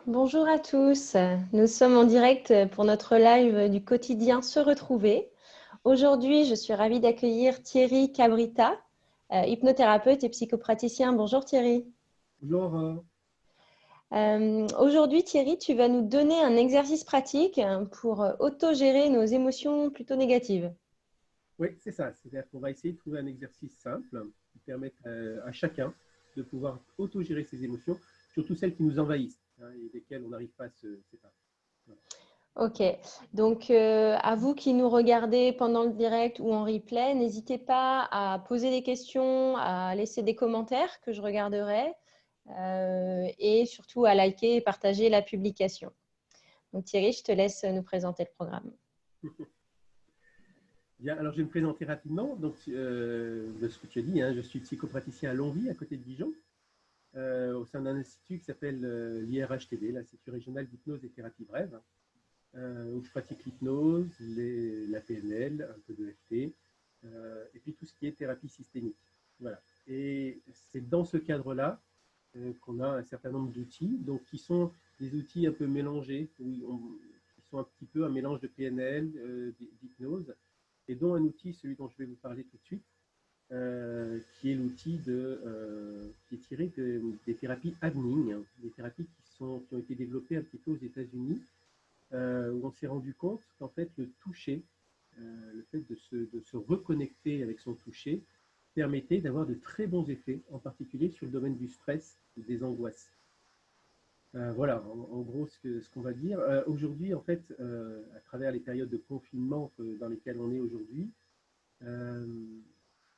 Bonjour à tous, nous sommes en direct pour notre live du quotidien Se Retrouver. Aujourd'hui, je suis ravie d'accueillir Thierry Cabrita, hypnothérapeute et psychopraticien. Bonjour Thierry. Bonjour. Aujourd'hui Thierry, tu vas nous donner un exercice pratique pour autogérer nos émotions plutôt négatives. Oui, c'est ça. C'est-à-dire qu'on va essayer de trouver un exercice simple qui permette à chacun de pouvoir autogérer ses émotions, surtout celles qui nous envahissent et desquelles on n'arrive pas à se séparer. Voilà. Ok, donc à vous qui nous regardez pendant le direct ou en replay, n'hésitez pas à poser des questions, à laisser des commentaires que je regarderai et surtout à liker et partager la publication. Donc Thierry, je te laisse nous présenter le programme. Bien, alors je vais me présenter rapidement. Donc, de ce que tu as dit, je suis psychopraticien à Longwy, à côté de Dijon, au sein d'un institut qui s'appelle l'IRHTB, l'Institut régional d'hypnose et thérapie brève, où je pratique l'hypnose, la PNL, un peu de FT, et puis tout ce qui est thérapie systémique. Voilà. Et c'est dans ce cadre-là qu'on a un certain nombre d'outils, donc qui sont des outils un peu mélangés, qui sont un petit peu un mélange de PNL, d'hypnose, et dont un outil, celui dont je vais vous parler tout de suite, qui est l'outil qui est tiré des thérapies Avning, des thérapies qui ont été développées un petit peu aux États-Unis, où on s'est rendu compte qu'en fait le toucher, le fait de se reconnecter avec son toucher, permettait d'avoir de très bons effets, en particulier sur le domaine du stress et des angoisses. Voilà, en gros, ce qu'on va dire. Aujourd'hui, en fait, à travers les périodes de confinement dans lesquelles on est aujourd'hui,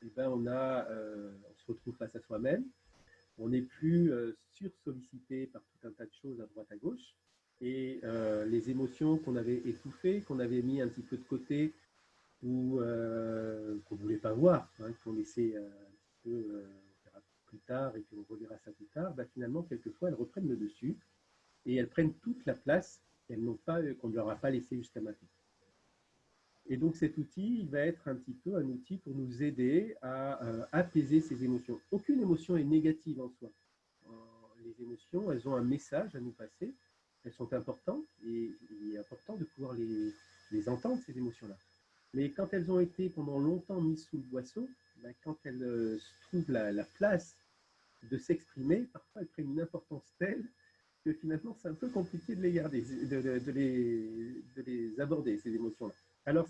eh ben, on se retrouve face à soi-même. On n'est plus sursollicité par tout un tas de choses à droite à gauche. Et les émotions qu'on avait étouffées, qu'on avait mis un petit peu de côté ou qu'on ne voulait pas voir, qu'on laissait un petit peu plus tard et puis on reverra ça plus tard, bah, finalement, quelquefois, elles reprennent le dessus et elles prennent toute la place qu'on ne leur a pas laissé jusqu'à maintenant. Et donc cet outil, il va être un petit peu un outil pour nous aider à apaiser ces émotions. Aucune émotion est négative en soi. Les émotions, elles ont un message à nous passer, elles sont importantes et il est important de pouvoir les entendre, ces émotions-là. Mais quand elles ont été pendant longtemps mises sous le boisseau, ben, quand elles trouvent la place de s'exprimer, parfois elles prennent une importance telle que finalement c'est un peu compliqué de les garder, de les aborder, ces émotions-là. Alors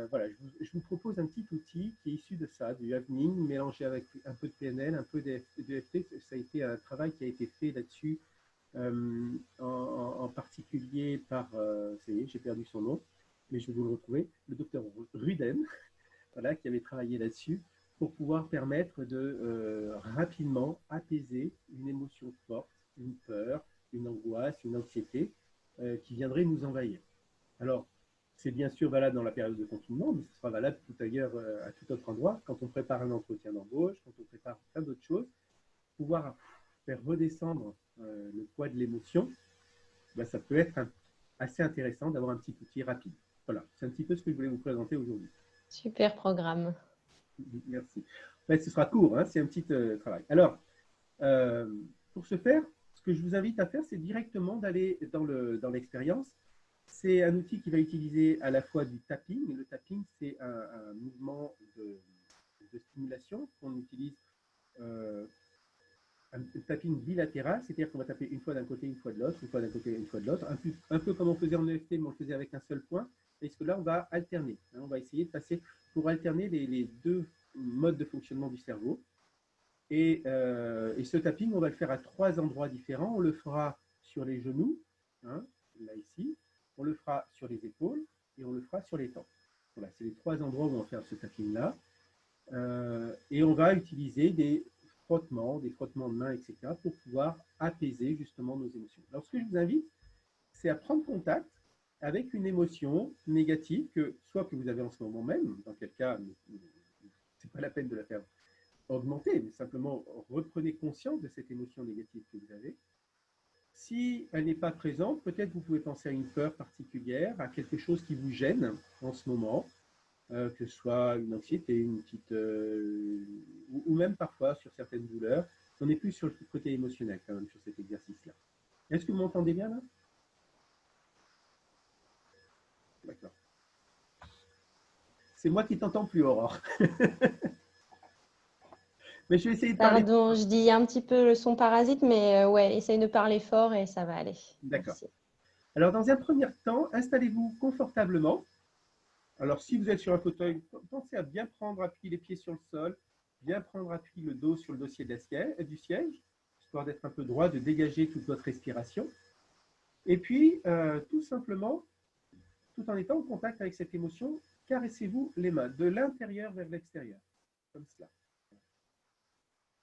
voilà, je vous propose un petit outil qui est issu de ça, du Avning, mélangé avec un peu de PNL, un peu de FT. Ça a été un travail qui a été fait là-dessus, en particulier par, ça y est, j'ai perdu son nom, mais je vais vous le retrouver, le docteur Ruden, voilà, qui avait travaillé là-dessus, pour pouvoir permettre de rapidement apaiser une émotion forte, une peur, une angoisse, une anxiété qui viendrait nous envahir. Alors, c'est bien sûr valable dans la période de confinement, mais ce sera valable tout ailleurs, à tout autre endroit, quand on prépare un entretien d'embauche, quand on prépare plein d'autres choses, pouvoir faire redescendre le poids de l'émotion, ben, ça peut être assez intéressant d'avoir un petit outil rapide. Voilà, c'est un petit peu ce que je voulais vous présenter aujourd'hui. Super programme. Merci. En fait, ce sera court, c'est un petit travail. Alors, pour ce faire, ce que je vous invite à faire, c'est directement d'aller dans l'expérience. C'est un outil qui va utiliser à la fois du tapping. Le tapping, c'est un mouvement de stimulation qu'on utilise, un tapping bilatéral, c'est-à-dire qu'on va taper une fois d'un côté, une fois de l'autre, une fois d'un côté, une fois de l'autre, un peu comme on faisait en EFT, mais on le faisait avec un seul point. Et ce que là, on va alterner. On va essayer de passer pour alterner les deux modes de fonctionnement du cerveau. Et ce tapping, on va le faire à 3 endroits différents. On le fera sur les genoux, là ici, on le fera sur les épaules et on le fera sur les tempes. Voilà, c'est les 3 endroits où on va faire ce tapping-là. Et on va utiliser des frottements de mains, etc., pour pouvoir apaiser justement nos émotions. Alors, ce que je vous invite, c'est à prendre contact avec une émotion négative, soit que vous avez en ce moment même, dans quel cas, c'est pas la peine de la faire augmenter, mais simplement reprenez conscience de cette émotion négative que vous avez. Si elle n'est pas présente, peut-être vous pouvez penser à une peur particulière, à quelque chose qui vous gêne en ce moment, que ce soit une anxiété, une petite, ou même parfois sur certaines douleurs. On est plus sur le côté émotionnel quand même sur cet exercice-là. Est-ce que vous m'entendez bien là? D'accord. C'est moi qui t'entends plus, Aurore. Mais je vais essayer de parler. Pardon, je dis un petit peu le son parasite, mais ouais, essaye de parler fort et ça va aller. D'accord. Merci. Alors, dans un premier temps, installez-vous confortablement. Alors, si vous êtes sur un fauteuil, pensez à bien prendre appui les pieds sur le sol, bien prendre appui le dos sur le dossier du siège, histoire d'être un peu droit, de dégager toute votre respiration. Et puis, tout simplement, tout en étant en contact avec cette émotion, caressez-vous les mains de l'intérieur vers l'extérieur, comme cela.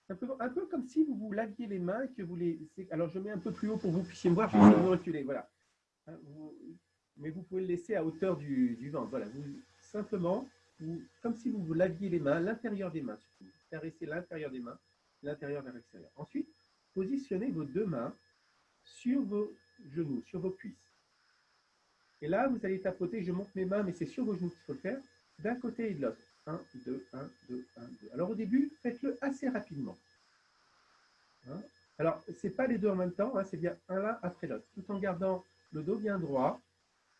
Un peu comme si vous vous laviez les mains, que vous les... Alors, je mets un peu plus haut pour que vous puissiez me voir, je vais me reculer, voilà. Mais vous pouvez le laisser à hauteur du ventre. Voilà, simplement, comme si vous vous laviez les mains, l'intérieur des mains, surtout. Caressez l'intérieur des mains, l'intérieur vers l'extérieur. Ensuite, positionnez vos deux mains sur vos genoux, sur vos cuisses. Et là, vous allez tapoter, je monte mes mains, mais c'est sur vos genoux qu'il faut le faire, d'un côté et de l'autre. 1, 2, 1, 2, 1, 2. Alors au début, faites-le assez rapidement. Hein? Alors, ce n'est pas les deux en même temps, hein, c'est bien un l'un après l'autre, tout en gardant le dos bien droit,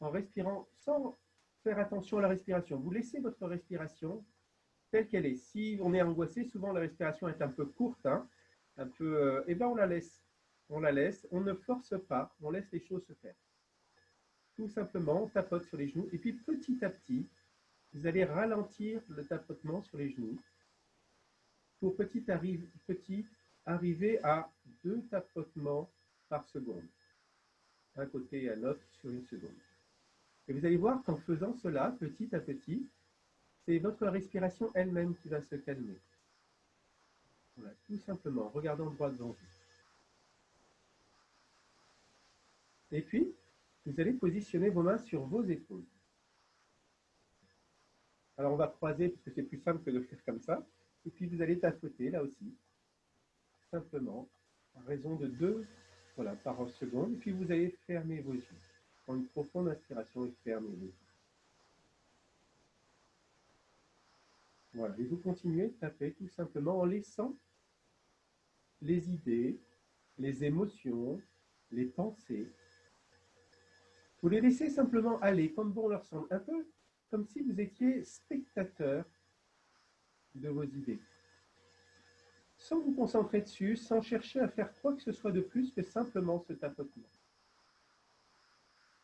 en respirant sans faire attention à la respiration. Vous laissez votre respiration telle qu'elle est. Si on est angoissé, souvent la respiration est un peu courte, hein, un peu, eh bien on la laisse. On la laisse, on ne force pas, on laisse les choses se faire. Tout simplement, on tapote sur les genoux et puis petit à petit, vous allez ralentir le tapotement sur les genoux pour petit arriver à 2 tapotements par seconde, d'un côté à l'autre sur une seconde. Et vous allez voir qu'en faisant cela, petit à petit, c'est votre respiration elle-même qui va se calmer. Voilà, tout simplement, en regardant droit devant vous. Et puis, vous allez positionner vos mains sur vos épaules. Alors, on va croiser parce que c'est plus simple que de faire comme ça. Et puis, vous allez tapoter là aussi, simplement, en raison de 2 par seconde. Et puis, vous allez fermer vos yeux. Prendre une profonde inspiration et fermer les yeux. Voilà, et vous continuez de taper tout simplement en laissant les idées, les émotions, les pensées. Vous les laissez simplement aller comme bon leur semble, un peu comme si vous étiez spectateur de vos idées. Sans vous concentrer dessus, sans chercher à faire quoi que ce soit de plus que simplement ce tapotement.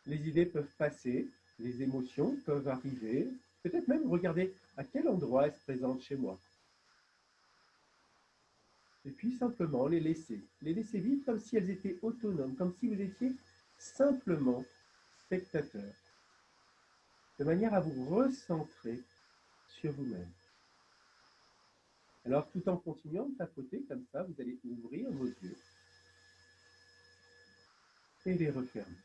Les idées peuvent passer, les émotions peuvent arriver, peut-être même regarder à quel endroit elles se présentent chez moi. Et puis simplement les laisser vivre comme si elles étaient autonomes, comme si vous étiez simplement spectateur, de manière à vous recentrer sur vous-même. Alors tout en continuant de tapoter comme ça, vous allez ouvrir vos yeux et les refermer.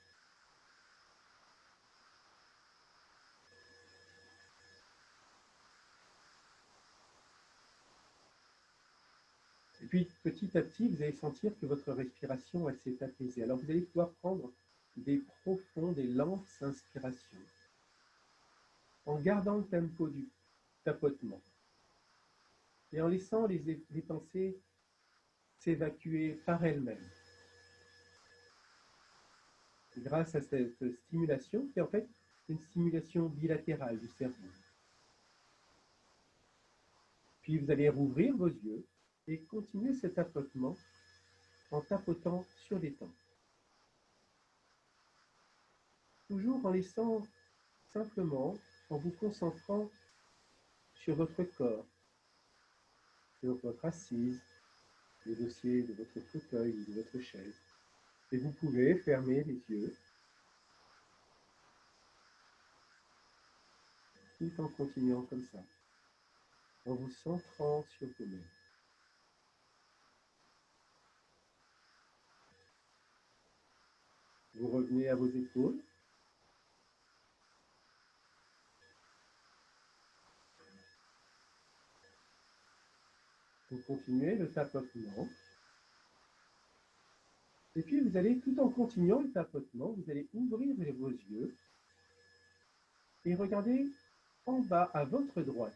Et puis petit à petit, vous allez sentir que votre respiration s'est apaisée. Alors vous allez pouvoir prendre des profondes et lentes inspirations en gardant le tempo du tapotement et en laissant les pensées s'évacuer par elles-mêmes. Grâce à cette stimulation qui est en fait une stimulation bilatérale du cerveau. Puis vous allez rouvrir vos yeux et continuer cet tapotement en tapotant sur les tempes. Toujours en laissant simplement, en vous concentrant sur votre corps, sur votre assise, le dossier de votre fauteuil ou de votre chaise. Et vous pouvez fermer les yeux tout en continuant comme ça, en vous centrant sur vous-même. Vous revenez à vos épaules. Vous continuez le tapotement. Et puis vous allez, tout en continuant le tapotement, vous allez ouvrir vos yeux et regarder en bas à votre droite.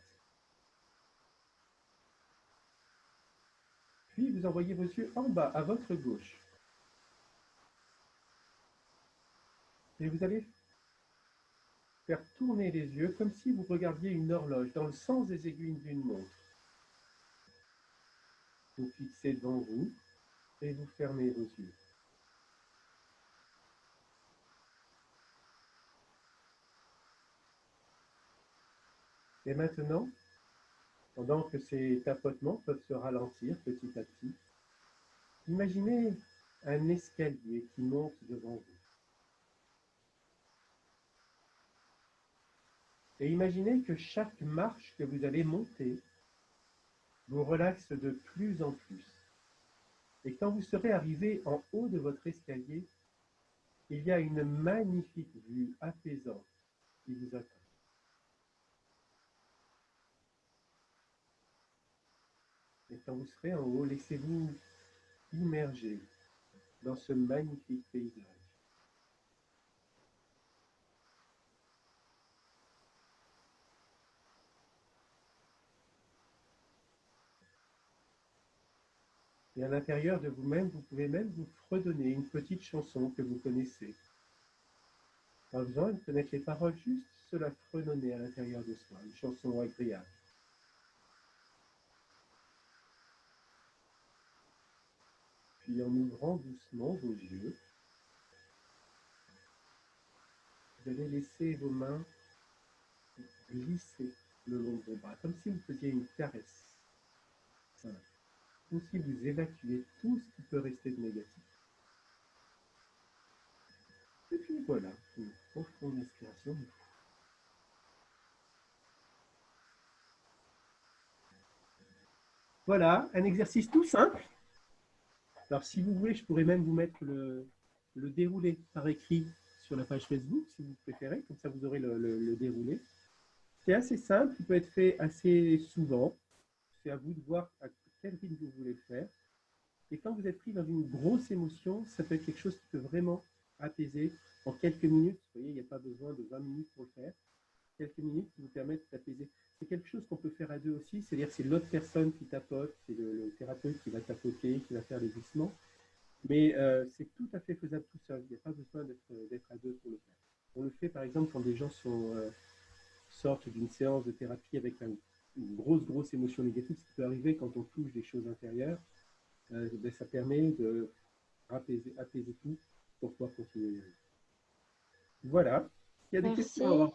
Puis vous envoyez vos yeux en bas à votre gauche. Et vous allez faire tourner les yeux comme si vous regardiez une horloge dans le sens des aiguilles d'une montre. Vous fixez devant vous et vous fermez vos yeux. Et maintenant, pendant que ces tapotements peuvent se ralentir petit à petit, imaginez un escalier qui monte devant vous. Et imaginez que chaque marche que vous allez monter vous relaxe de plus en plus. Et quand vous serez arrivé en haut de votre escalier, il y a une magnifique vue apaisante qui vous attend. Et quand vous serez en haut, laissez-vous immerger dans ce magnifique paysage. Et à l'intérieur de vous-même, vous pouvez même vous fredonner une petite chanson que vous connaissez. Pas besoin de connaître les paroles, juste se la fredonner à l'intérieur de soi, une chanson agréable. Puis en ouvrant doucement vos yeux, vous allez laisser vos mains glisser le long de vos bras, comme si vous faisiez une caresse. Voilà. Comme si vous évacuez tout ce qui peut rester de négatif. Et puis voilà, une profonde inspiration. Voilà, un exercice tout simple. Alors si vous voulez, je pourrais même vous mettre le déroulé par écrit sur la page Facebook, si vous préférez, comme ça vous aurez le déroulé. C'est assez simple, il peut être fait assez souvent. C'est à vous de voir à quel rythme vous voulez le faire. Et quand vous êtes pris dans une grosse émotion, ça peut être quelque chose qui peut vraiment apaiser en quelques minutes. Vous voyez, il n'y a pas besoin de 20 minutes pour le faire. Quelques minutes qui vous permettent d'apaiser. C'est quelque chose qu'on peut faire à deux aussi, c'est-à-dire que c'est l'autre personne qui tapote, c'est le thérapeute qui va tapoter, qui va faire les glissements. Mais c'est tout à fait faisable tout seul. Il n'y a pas besoin d'être à deux pour le faire. On le fait par exemple quand des gens sortent d'une séance de thérapie avec une grosse émotion négative, ce qui peut arriver quand on touche des choses intérieures. Ben, ça permet de apaiser tout pour pouvoir continuer. Voilà. Il y a des Merci. questions.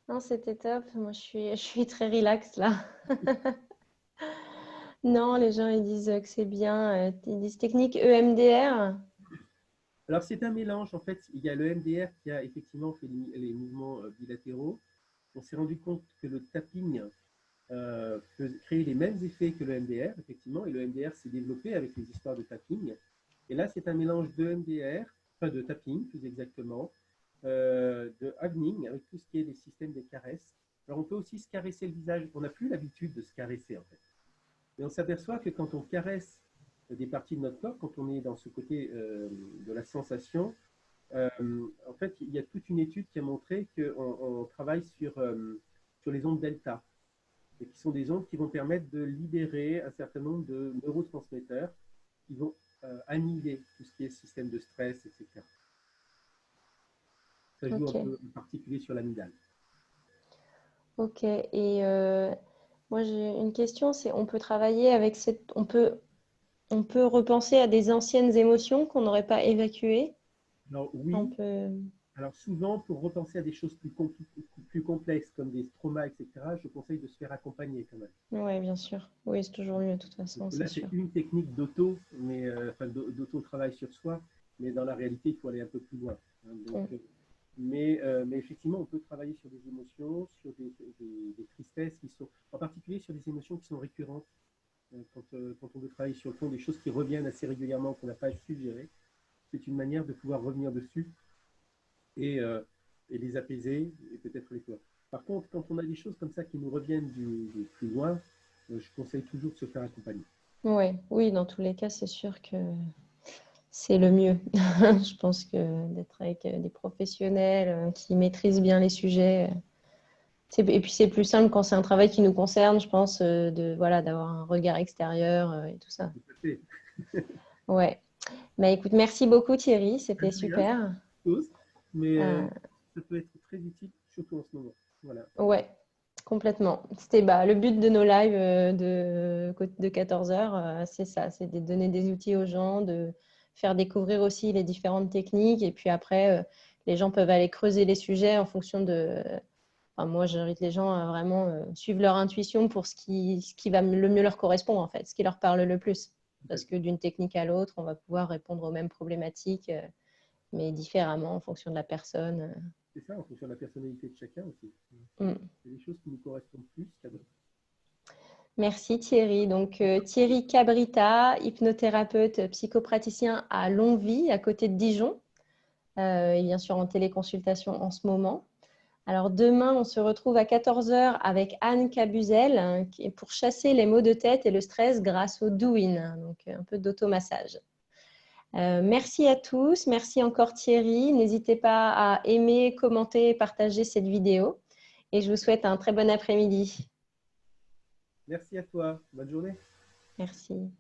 Non, c'était top. Moi, je suis très relax là. Non, les gens ils disent que c'est bien. Ils disent technique EMDR. Alors, c'est un mélange. En fait, il y a le MDR qui a effectivement fait les mouvements bilatéraux. On s'est rendu compte que le tapping peut créer les mêmes effets que le MDR, effectivement, et le MDR s'est développé avec les histoires de tapping. Et là, c'est un mélange de MDR, enfin de tapping plus exactement, de hugging, avec tout ce qui est des systèmes des caresses. Alors, on peut aussi se caresser le visage. On n'a plus l'habitude de se caresser, en fait. Et on s'aperçoit que quand on caresse des parties de notre corps, quand on est dans ce côté de la sensation, en fait, il y a toute une étude qui a montré qu'on travaille sur les ondes delta, et qui sont des ondes qui vont permettre de libérer un certain nombre de neurotransmetteurs qui vont annihiler tout ce qui est système de stress, etc. Ça joue un peu en particulier sur l'amygdale. Ok. Et moi, j'ai une question, c'est on peut travailler avec on peut repenser à des anciennes émotions qu'on n'aurait pas évacuées. Alors oui. Alors souvent, pour repenser à des choses plus complexes, comme des traumas, etc., je conseille de se faire accompagner quand même. Oui, bien sûr. Oui, c'est toujours mieux de toute façon. Là, c'est une technique d'auto-travail sur soi, mais dans la réalité, il faut aller un peu plus loin. Hein, donc, mais effectivement, on peut travailler sur des émotions, sur des tristesses qui sont, en particulier sur des émotions qui sont récurrentes. Quand on veut travailler sur le fond, des choses qui reviennent assez régulièrement, qu'on n'a pas su gérer, c'est une manière de pouvoir revenir dessus et les apaiser et peut-être les voir. Par contre, quand on a des choses comme ça qui nous reviennent du plus loin, je conseille toujours de se faire accompagner. Oui, dans tous les cas, c'est sûr que c'est le mieux. Je pense que d'être avec des professionnels qui maîtrisent bien les sujets. Et puis, c'est plus simple quand c'est un travail qui nous concerne, je pense, d'avoir un regard extérieur et tout ça. Tout à fait. Ouais. Bah, écoute, merci beaucoup Thierry, c'était super. mais Euh, ça peut être très utile, surtout en ce moment. Voilà. ouais, complètement. C'était le but de nos lives de 14 heures, c'est ça, c'est de donner des outils aux gens, de faire découvrir aussi les différentes techniques. Et puis après, les gens peuvent aller creuser les sujets en fonction de... Enfin, moi, j'invite les gens à vraiment suivre leur intuition pour ce qui va le mieux leur correspondre, en fait, ce qui leur parle le plus. Tout à Parce fait. que d'une technique à l'autre, on va pouvoir répondre aux mêmes problématiques, mais différemment en fonction de la personne. C'est ça, en fonction de la personnalité de chacun aussi. Mm. Il y a des choses qui nous correspondent plus qu'à d'autres. Merci Thierry. Donc Thierry Cabrita, hypnothérapeute, psychopraticien à Longwy, à côté de Dijon, et bien sûr en téléconsultation en ce moment. Alors demain, on se retrouve à 14 heures avec Anne Cabuzel pour chasser les maux de tête et le stress grâce au Douyin, donc un peu d'automassage. Merci à tous. Merci encore Thierry. N'hésitez pas à aimer, commenter, partager cette vidéo. Et je vous souhaite un très bon après-midi. Merci à toi. Bonne journée. Merci.